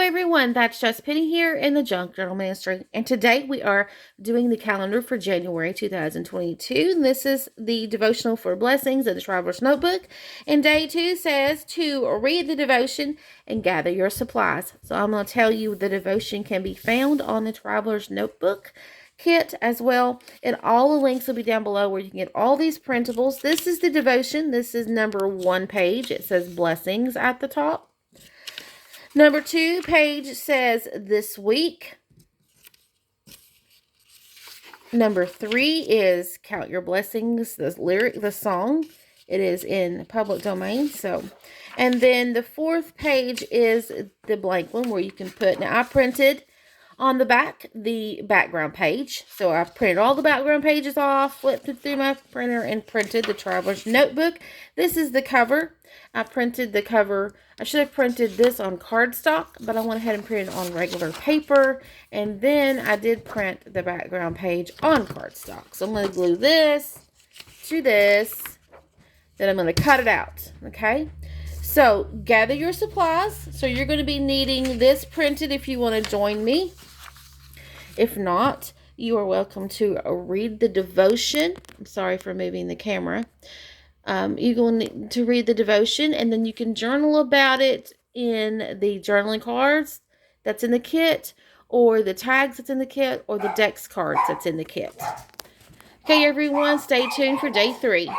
everyone, that's Just Penny here in the Junk Journal Ministry, and today we are doing the calendar for January 2022. And this is the devotional for blessings in the Traveler's Notebook, and day 2 says to read the devotion and gather your supplies. So I'm going to tell you the devotion can be found on the Traveler's Notebook kit as well, and all the links will be down below where you can get all these printables. This is the devotion. This is number 1 page. It says blessings at the top. Number 2 page says this week. Number 3 is count your blessings, the song. It is in public domain. And then the 4th page is the blank one where you can put, now I printed on the back the background page. So I printed all the background pages off, flipped it through my printer, and printed the Traveler's Notebook. This is the cover. I printed the cover. I should have printed this on cardstock, but I went ahead and printed it on regular paper. And then I did print the background page on cardstock. So I'm going to glue this to this. Then I'm going to cut it out. Okay? So gather your supplies. So you're going to be needing this printed if you want to join me. If not, you are welcome to read the devotion. I'm sorry for moving the camera. You're going to read the devotion, and then you can journal about it in the journaling cards that's in the kit, or the tags that's in the kit, or the dex cards that's in the kit. Okay, everyone, stay tuned for day 3.